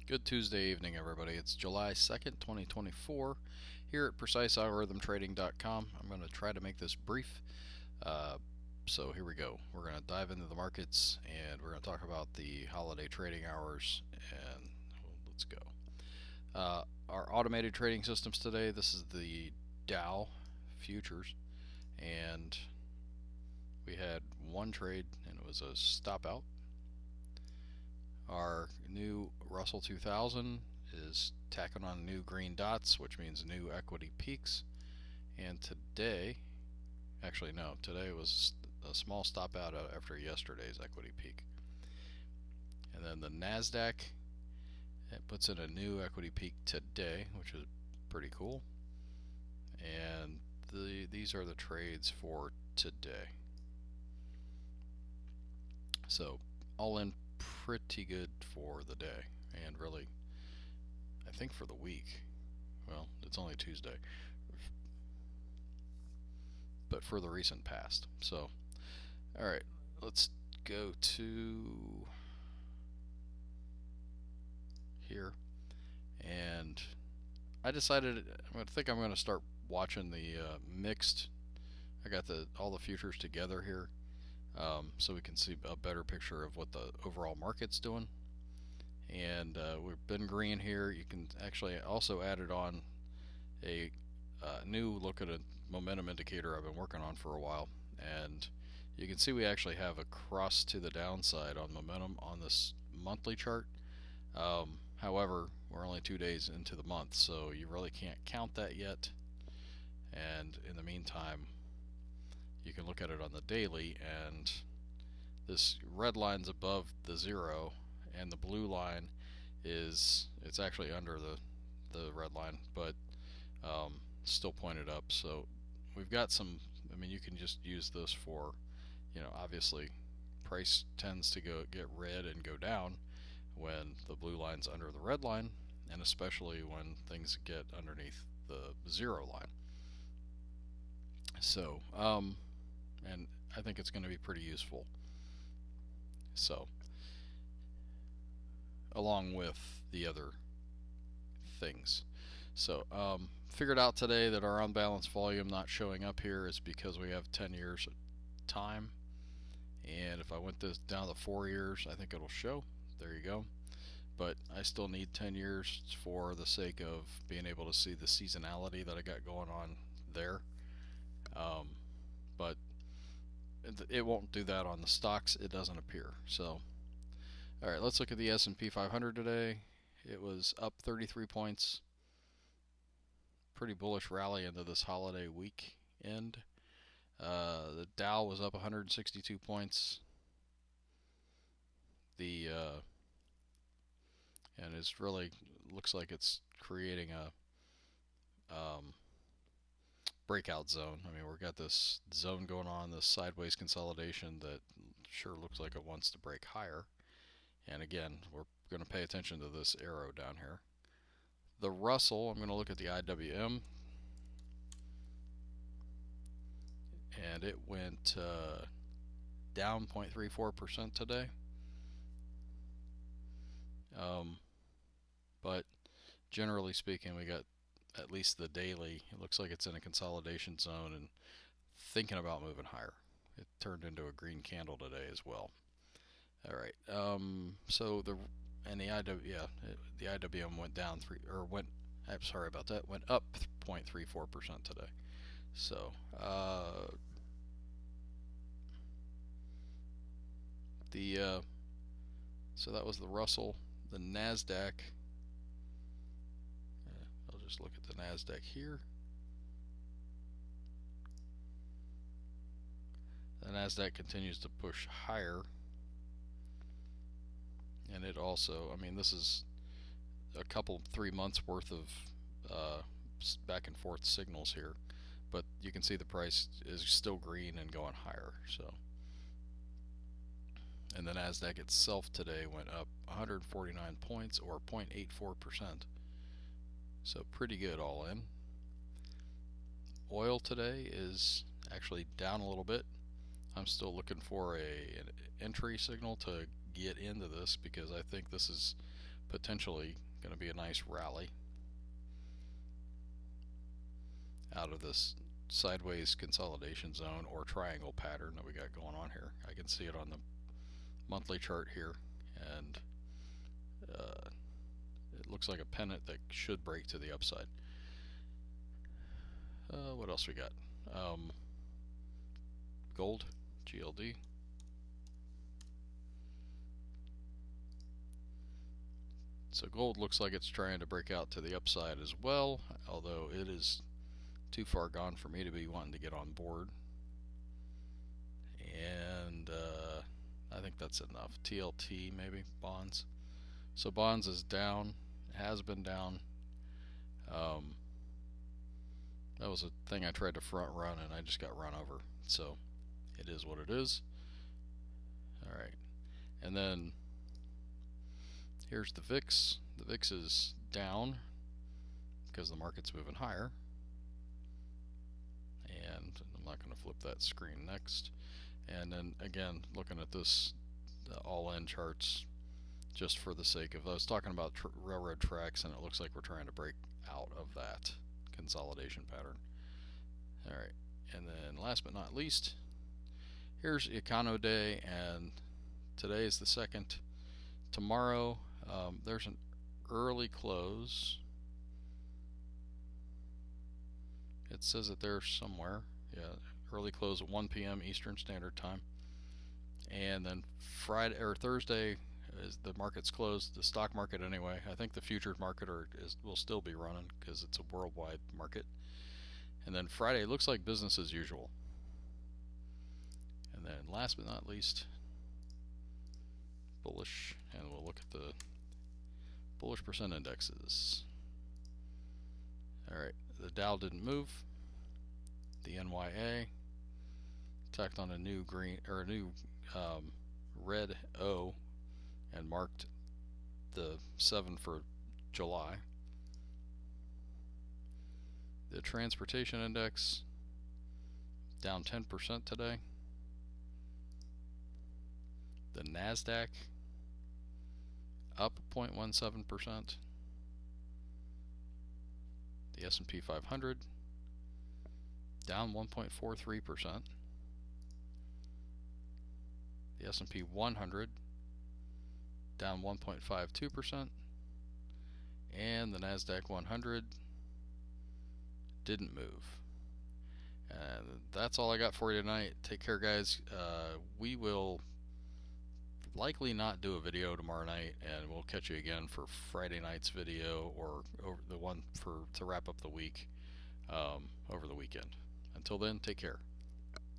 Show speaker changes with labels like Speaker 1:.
Speaker 1: Good Tuesday evening, everybody. It's July 2nd, 2024, here at PreciseAlgorithmTrading.com. I'm going to try to make this brief. Uh, so, here we go. We're going to dive into the markets and we're going to talk about the holiday trading hours. And let's go. Our automated trading systems today, this is the Dow futures. And we had one trade and it was a stop out. Our new Russell 2000 is tacking on new green dots, which means new equity peaks. And today, actually, no, today was a small stop out after yesterday's equity peak. And then the NASDAQ, it puts in a new equity peak today, which is pretty cool. And these are the trades for today. So, all in pretty good for the day, and really, I think for the week. Well, it's only Tuesday, but for the recent past. So, all right, let's go to here, and I decided I think I'm going to start watching the mixed. I got all the futures together here, so we can see a better picture of what the overall market's doing. And we've been green here. You can actually also add it on a new look at a momentum indicator I've been working on for a while, and you can see we actually have a cross to the downside on momentum on this monthly chart. However, we're only 2 days into the month, so you really can't count that yet. And in the meantime, you can look at it on the daily, and this red line's above the zero, and the blue line it's actually under the red line, but still pointed up. So we've got some. I mean, you can just use this for, obviously, price tends to get red and go down when the blue line's under the red line, and especially when things get underneath the zero line. So, and I think it's going to be pretty useful. So, along with the other things. So, figured out today that our unbalanced volume not showing up here is because we have 10 years time. And if I went this down to 4 years, I think it'll show. There you go. But I still need 10 years for the sake of being able to see the seasonality that I got going on there. But it won't do that on the stocks. It doesn't appear. So, all right, let's look at the S&P 500 today. It was up 33 points. Pretty bullish rally into this holiday weekend. The Dow was up 162 points. The and it's really looks like it's creating a um, breakout zone. I mean, we've got this zone going on, this sideways consolidation that sure looks like it wants to break higher. And again, we're going to pay attention to this arrow down here. The Russell, I'm going to look at the IWM, and it went down 0.34% today. But generally speaking, we got at least the daily. It looks like it's in a consolidation zone and thinking about moving higher. It turned into a green candle today as well. All right. So the IWM went down I'm sorry about that. Went up 0.34% today. So the so that was the Russell. The Nasdaq. I'll just look at the Nasdaq here. The Nasdaq continues to push higher, and it also. I mean, this is a couple 3 months worth of uh, back and forth signals here, but you can see the price is still green and going higher. So, and the Nasdaq itself today went up 149 points or 0.84%. So pretty good all in. Oil today is actually down a little bit. I'm still looking for an entry signal to get into this because I think this is potentially going to be a nice rally out of this sideways consolidation zone or triangle pattern that we got going on here. I can see it on the monthly chart here, and it looks like a pennant that should break to the upside. What else we got? Gold, GLD. So gold looks like it's trying to break out to the upside as well, although it is too far gone for me to be wanting to get on board. And I think that's enough. TLT maybe, bonds. So bonds is down, has been down. That was a thing I tried to front run and I just got run over. So it is what it is. Alright, and then here's the VIX. The VIX is down because the market's moving higher. And I'm not going to flip that screen next. And then again, looking at this, the all-in charts, just for the sake of, I was talking about railroad tracks, and it looks like we're trying to break out of that consolidation pattern. Alright, and then last but not least, here's Econo Day, and today is the 2nd. Tomorrow, there's an early close. It says it there somewhere. Yeah, early close at 1 p.m. Eastern Standard Time. And then Friday or Thursday, as the market's closed, the stock market anyway. I think the futures market will still be running because it's a worldwide market. And then Friday looks like business as usual. And then last but not least, bullish, and we'll look at the bullish percent indexes. Alright, the Dow didn't move. The NYA tacked on a new green or a new red O and marked the 7 for July. The transportation index down 10% today. The NASDAQ up 0.17%. The S&P 500 down 1.43%. The S&P 100 down 1.52%. And the NASDAQ 100 didn't move. And that's all I got for you tonight. Take care, guys. We will likely not do a video tomorrow night, and we'll catch you again for Friday night's video, or over the one to wrap up the week over the weekend. Until then, take care.